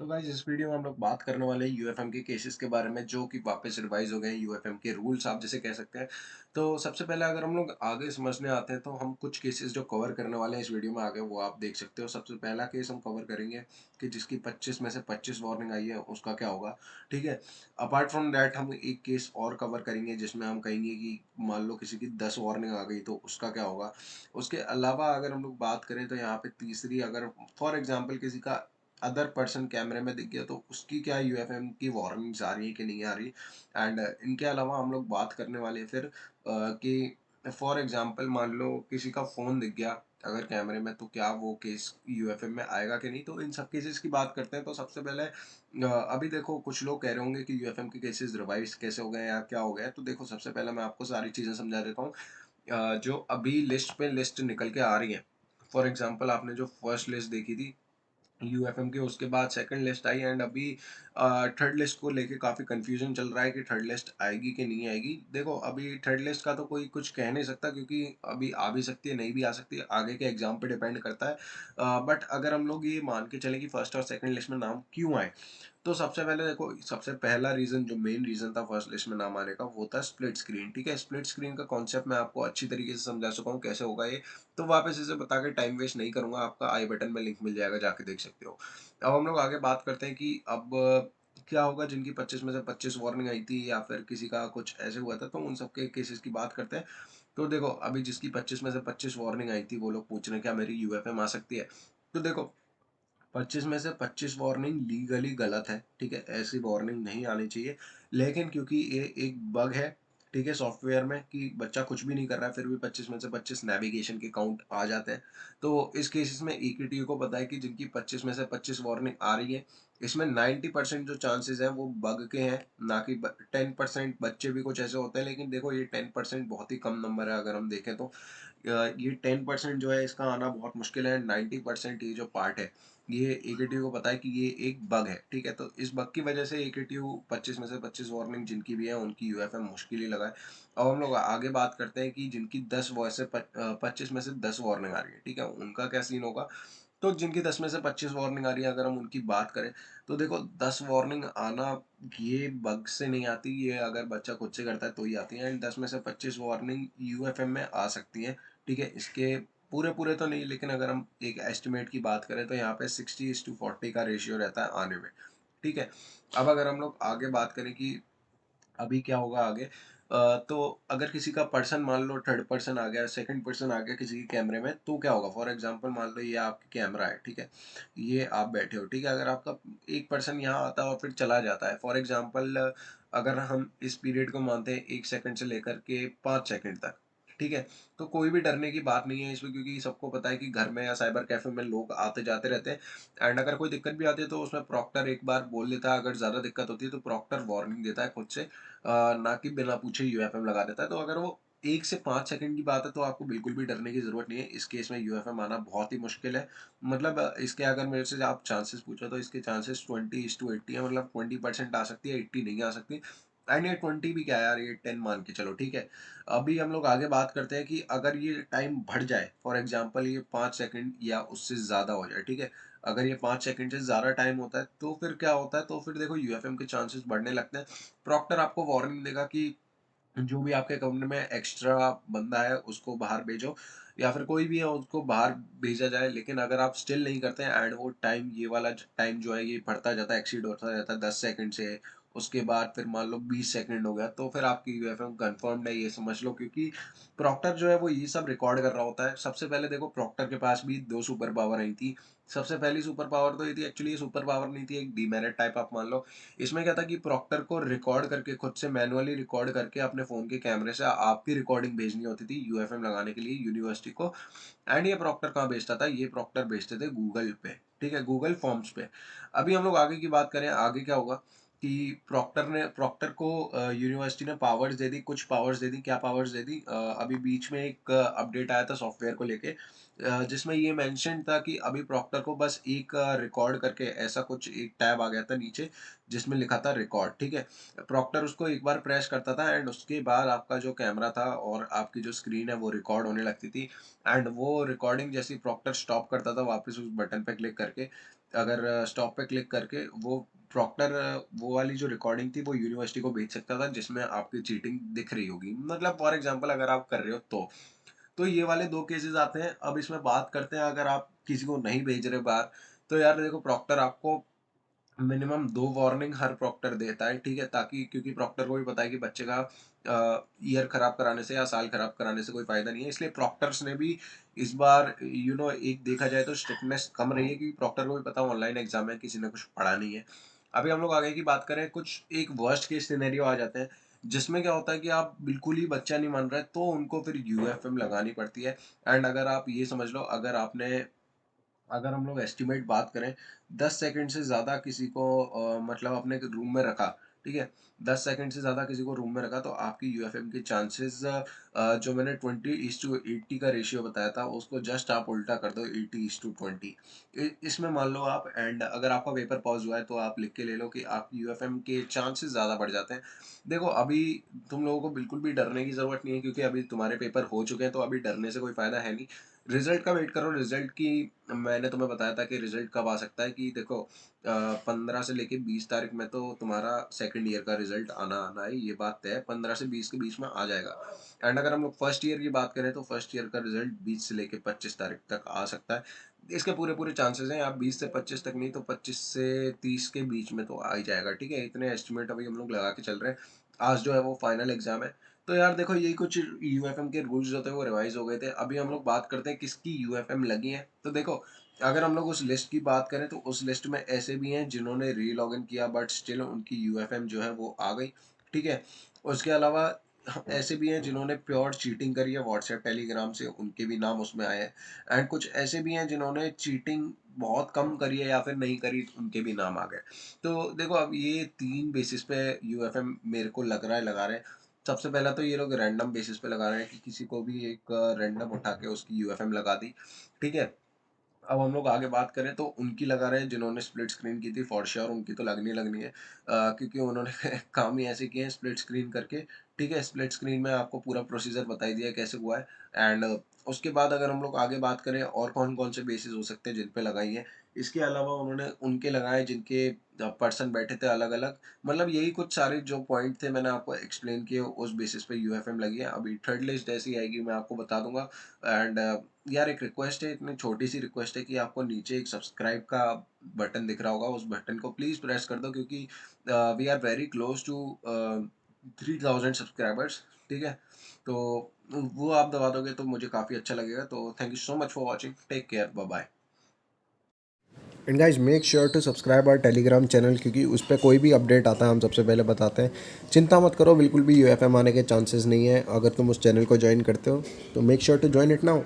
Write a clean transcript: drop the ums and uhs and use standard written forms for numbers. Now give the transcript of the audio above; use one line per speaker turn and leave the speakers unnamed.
So guys इस video में हम लोग बात करने वाले हैं यूएफएम के केसेस के बारे में जो कि वापस रिवाइज हो गए हैं। यूएफएम के रूल्स आप जिसे कह सकते हैं। तो सबसे पहले अगर हम लोग आगे समझने आते हैं तो हम कुछ केसेस जो कवर करने वाले हैं इस वीडियो में आगे वो आप देख सकते हो। सबसे पहला केस हम कवर करेंगे कि जिसकी 25 में से 25 वार्निंग आई है उसका क्या होगा। ठीक है। अपार्ट फ्रॉम दैट हम एक केस और कवर करेंगे जिसमें हम कहेंगे कि मान लो किसी की 10 वार्निंग आ गई तो उसका क्या होगा। उसके अलावा अगर हम लोग बात करें तो यहाँ पे तीसरी अगर फॉर एग्जाम्पल किसी का अदर पर्सन कैमरे में दिख गया तो उसकी क्या यूएफएम की वार्निंग्स आ रही है कि नहीं आ रही। एंड इनके अलावा हम लोग बात करने वाले हैं फिर कि फॉर एग्जांपल मान लो किसी का फोन दिख गया अगर कैमरे में तो क्या वो केस यूएफएम में आएगा कि नहीं। तो इन सब केसेस की बात करते हैं। तो सबसे पहले अभी देखो कुछ लोग कह रहे होंगे कि यूएफएम के केसेस रिवाइज कैसे हो गए या क्या हो गया है। तो देखो सबसे पहले मैं आपको सारी चीजें समझा देता हूँ। जो अभी लिस्ट पे लिस्ट निकल के आ रही है। फॉर एग्जाम्पल आपने जो फर्स्ट लिस्ट देखी थी यूएफएम के उसके बाद सेकंड लिस्ट आई एंड अभी थर्ड लिस्ट को लेके काफ़ी कंफ्यूजन चल रहा है कि थर्ड लिस्ट आएगी कि नहीं आएगी। देखो अभी थर्ड लिस्ट का तो कोई कुछ कह नहीं सकता क्योंकि अभी आ भी सकती है नहीं भी आ सकती है आगे के एग्जाम पे डिपेंड करता है। बट अगर हम लोग ये मान के चले कि फर्स्ट और सेकंड लिस्ट में नाम क्यों आए तो सबसे पहले देखो सबसे पहला रीजन जो मेन रीजन था फर्स्ट लिस्ट में नाम आने का वो था स्प्लिट स्क्रीन। ठीक है। स्प्लिट स्क्रीन का कॉन्सेप्ट मैं आपको अच्छी तरीके से समझा चुका हूँ कैसे होगा ये। तो वापस इसे बता के टाइम वेस्ट नहीं करूंगा। आपका आई बटन में लिंक मिल जाएगा जाके देख सकते हो। अब हम लोग आगे बात करते हैं कि अब क्या होगा जिनकी 25 में से 25 वार्निंग आई थी या फिर किसी का कुछ ऐसे हुआ था तो उन सबके केसेस की बात करते हैं। तो देखो अभी जिसकी 25 में से 25 वार्निंग आई थी वो लोग पूछ रहे हैं क्या मेरी यूएफएम आ सकती है। तो देखो 25 में से 25 वार्निंग लीगली गलत है। ठीक है। ऐसी वार्निंग नहीं आनी चाहिए। लेकिन क्योंकि ये एक बग है ठीक है सॉफ्टवेयर में कि बच्चा कुछ भी नहीं कर रहा है फिर भी 25 में से 25 नेविगेशन के काउंट आ जाते हैं। तो इस केसेस में ईकेटीयू को पता है कि जिनकी 25 में से 25 वार्निंग आ रही है इसमें 90% जो चांसेस हैं वो बग के हैं ना कि 10% बच्चे भी कुछ ऐसे होते हैं। लेकिन देखो ये 10% बहुत ही कम नंबर है अगर हम देखें तो ये 10% जो है इसका आना बहुत मुश्किल है। 90% ये जो पार्ट है ये एकेटीयू को पता है कि ये एक बग है। ठीक है। तो इस बग की वजह से एकेटीयू 25 में से 25 वार्निंग जिनकी भी है उनकी यूएफएम मुश्किल ही लगा है। अब हम लोग आगे बात करते हैं कि जिनकी 10 वैसे 25 में से 10 वार्निंग आ रही है ठीक है उनका क्या सीन होगा। तो जिनकी 10 में से 25 वार्निंग आ रही है अगर हम उनकी बात करें तो देखो 10 वार्निंग आना ये बग से नहीं आती। ये अगर बच्चा खुद से करता है तो ही आती है। एंड 10 में से 25 वार्निंग यूएफएम में आ सकती है। ठीक है। इसके पूरे पूरे तो नहीं लेकिन अगर हम एक एस्टिमेट की बात करें तो यहाँ पे 60:40 का रेशियो रहता है आने में। ठीक है। अब अगर हम लोग आगे बात करें कि अभी क्या होगा आगे तो अगर किसी का पर्सन मान लो थर्ड पर्सन आ गया सेकंड पर्सन आ गया किसी के कैमरे में तो क्या होगा। फॉर एग्जांपल मान लो ये आपकी कैमरा है ठीक है। ये आप बैठे हो ठीक है। अगर आपका एक पर्सन यहाँ आता है और फिर चला जाता है फॉर एग्जांपल अगर हम इस पीरियड को मानते हैं 1 सेकंड से लेकर के 5 सेकंड तक। ठीक है। तो कोई भी डरने की बात नहीं है इसमें क्योंकि सबको पता है कि घर में या साइबर कैफे में लोग आते जाते रहते हैं। एंड अगर कोई दिक्कत भी आती है तो उसमें प्रॉक्टर एक बार बोल देता है। अगर ज़्यादा दिक्कत होती है तो प्रॉक्टर वार्निंग देता है खुद से ना कि बिना पूछे यूएफएम लगा देता है। तो अगर वो 1 से 5 सेकंड की बात है तो आपको बिल्कुल भी डरने की जरूरत नहीं है। इस केस में यूएफएम आना बहुत ही मुश्किल है। मतलब इसके अगर मेरे से आप चांसेस पूछो तो इसके चांसेस 20:80 है। मतलब 20% आ सकती है 80 नहीं आ सकती। एंड ये 20 भी क्या है यार ये 10 मान के चलो। ठीक है। अभी हम लोग आगे बात करते हैं कि अगर ये टाइम बढ़ जाए फॉर एग्जाम्पल ये 5 सेकंड या उससे ज्यादा हो जाए। ठीक है। अगर ये 5 सेकंड से ज्यादा टाइम होता है तो फिर क्या होता है तो फिर देखो यूएफएम के चांसेस बढ़ने लगते हैं। प्रॉक्टर आपको वार्निंग देगा कि जो भी आपके अकाउंट में एक्स्ट्रा बंदा है उसको बाहर भेजो या फिर कोई भी है उसको बाहर भेजा जाए। लेकिन अगर आप स्टिल नहीं करते हैं एंड वो टाइम ये वाला टाइम जो है ये बढ़ता जाता है एक्सीड होता जाता है 10 सेकंड से उसके बाद फिर मान लो 20 सेकंड हो गया तो फिर आपकी यूएफएम कंफर्म्ड है ये समझ लो। क्योंकि प्रॉक्टर जो है वो ये सब रिकॉर्ड कर रहा होता है। सबसे पहले देखो प्रॉक्टर के पास भी दो सुपर पावर आई थी। सबसे पहली सुपर पावर तो ये थी एक्चुअली ये सुपर पावर नहीं थी एक डीमेरिट टाइप आप मान लो। इसमें क्या था कि प्रॉक्टर को रिकॉर्ड करके खुद से मैनुअली रिकॉर्ड करके अपने फोन के कैमरे से आपकी रिकॉर्डिंग भेजनी होती थी यूएफएम लगाने के लिए यूनिवर्सिटी को। एंड ये प्रॉक्टर कहाँ भेजता था ये प्रॉक्टर भेजते थे गूगल पे। ठीक है गूगल फॉर्म्स पे। अभी हम लोग आगे की बात करें आगे क्या होगा कि प्रॉक्टर को यूनिवर्सिटी ने पावर्स दे दी कुछ पावर्स दे दी। क्या पावर्स दे दी अभी बीच में एक अपडेट आया था सॉफ्टवेयर को लेके जिसमें ये मेंशन था कि अभी प्रॉक्टर को बस एक रिकॉर्ड करके ऐसा कुछ एक टैब आ गया था नीचे जिसमें लिखा था रिकॉर्ड। ठीक है। प्रॉक्टर उसको एक बार प्रेस करता था एंड उसके बाद आपका जो कैमरा था और आपकी जो स्क्रीन है वो रिकॉर्ड होने लगती थी। एंड वो रिकॉर्डिंग जैसी प्रॉक्टर स्टॉप करता था वापस उस बटन पे क्लिक करके अगर स्टॉप पे क्लिक करके वो प्रॉक्टर वो वाली जो रिकॉर्डिंग थी वो यूनिवर्सिटी को भेज सकता था जिसमें आपकी चीटिंग दिख रही होगी, मतलब फॉर एग्जांपल अगर आप कर रहे हो तो ये वाले 2 केसेस आते हैं। अब इसमें बात करते हैं अगर आप किसी को नहीं भेज रहे बाहर, तो यार देखो प्रॉक्टर आपको मिनिमम 2 वार्निंग हर प्रॉक्टर देता है, ठीक है? ताकि क्योंकि प्रॉक्टर को भी पता है कि बच्चे का ईयर खराब कराने से या साल खराब कराने से कोई फ़ायदा नहीं है। इसलिए प्रॉक्टर्स ने भी इस बार एक देखा जाए तो स्ट्रिक्टनेस कम रही है क्योंकि प्रॉक्टर को भी पता है ऑनलाइन एग्ज़ाम है, किसी ने कुछ पढ़ा नहीं है। अभी हम लोग आगे की बात करें, कुछ एक वर्स्ट केस सिनेरियो आ जाते हैं, जिसमें क्या होता है कि आप बिल्कुल ही बच्चा नहीं मान रहे, तो उनको फिर यूएफएम लगानी पड़ती है। एंड अगर आप ये समझ लो, अगर हम लोग एस्टिमेट बात करें, 10 सेकंड से ज़्यादा किसी को मतलब अपने रूम में रखा, ठीक है? 10 सेकंड से ज़्यादा किसी को रूम में रखा तो आपकी यूएफएम के चांसेस, जो मैंने 20:80 का रेशियो बताया था उसको जस्ट आप उल्टा कर दो, 80:20। इसमें मान लो आप, एंड अगर आपका पेपर पॉज हुआ है तो आप लिख के ले लो कि आपकी यूएफएम के चांसेस ज़्यादा बढ़ जाते हैं। देखो अभी तुम लोगों को बिल्कुल भी डरने की ज़रूरत नहीं है क्योंकि अभी तुम्हारे पेपर हो चुके हैं, तो अभी डरने से कोई फ़ायदा है नहीं। रिजल्ट का वेट करो। रिजल्ट की मैंने तुम्हें बताया था कि रिजल्ट कब आ सकता है, कि देखो 15 से लेके 20 तारीख में तो तुम्हारा सेकंड ईयर का रिजल्ट आना आना है, ये बात तय है। 15 से 20 के बीच में आ जाएगा। एंड अगर हम लोग फर्स्ट ईयर की बात करें तो फर्स्ट ईयर का रिजल्ट 20 से लेके 25 तारीख तक आ सकता है। इसके पूरे पूरे चांसेस हैं। आप 20 से 25 तक नहीं तो 25 से 30 के बीच में तो आ ही जाएगा, ठीक है? इतने एस्टिमेट अभी हम लोग लगा के चल रहे हैं। आज जो है वो फाइनल एग्जाम है। तो यार देखो यही कुछ यूएफएम के रूल्स जो थे वो रिवाइज हो गए थे। अभी हम लोग बात करते हैं किसकी यूएफएम लगी है। तो देखो, अगर हम लोग उस लिस्ट की बात करें तो उस लिस्ट में ऐसे भी हैं जिन्होंने री लॉगिन किया बट स्टिल उनकी यूएफएम जो है वो आ गई, ठीक है? उसके अलावा ऐसे भी हैं जिन्होंने प्योर चीटिंग करी है व्हाट्सएप टेलीग्राम से, उनके भी नाम उसमें आए हैं। एंड कुछ ऐसे भी हैं जिन्होंने चीटिंग बहुत कम करी है या फिर नहीं करी, उनके भी नाम आ गए। तो देखो अब ये 3 बेसिस पे यूएफएम मेरे को लग रहा है लगा रहे हैं। सबसे पहला तो ये लोग रैंडम बेसिस पे लगा रहे हैं कि किसी को भी एक रैंडम उठा के उसकी यूएफएम लगा दी, ठीक है? अब हम लोग आगे बात करें तो उनकी लगा रहे हैं जिन्होंने स्प्लिट स्क्रीन की थी, फॉर श्योर उनकी तो लगनी लगनी है, क्योंकि उन्होंने काम ही ऐसे किए हैं स्प्लिट स्क्रीन करके, ठीक है? स्प्लिट स्क्रीन में आपको पूरा प्रोसीजर बता ही दिया है कैसे हुआ है। एंड उसके बाद अगर हम लोग आगे बात करें और कौन कौन से बेसिस हो सकते हैं जिन पे लगाई है, इसके अलावा उन्होंने उनके लगाए जिनके पर्सन बैठे थे अलग अलग, मतलब यही कुछ सारे जो पॉइंट थे मैंने आपको एक्सप्लेन किए, उस बेसिस पे यूएफएम लगी है। अभी थर्ड लिस्ट जैसी आएगी मैं आपको बता दूंगा। एंड यार एक रिक्वेस्ट है, इतनी छोटी सी रिक्वेस्ट है कि आपको नीचे एक सब्सक्राइब का बटन दिख रहा होगा, उस बटन को प्लीज़ प्रेस कर दो क्योंकि we are very close to 3000 subscribers, ठीक है? तो वो आप दबा दोगे तो मुझे काफ़ी अच्छा लगेगा। तो thank you so much for watching, take care, bye bye.
And guys make sure to subscribe our Telegram channel क्योंकि उस पर कोई भी अपडेट आता है हम सबसे पहले बताते हैं। चिंता मत करो, बिल्कुल भी यूएफएम आने के चांसेस नहीं है अगर तुम उस चैनल को ज्वाइन करते हो, तो make sure to join it now.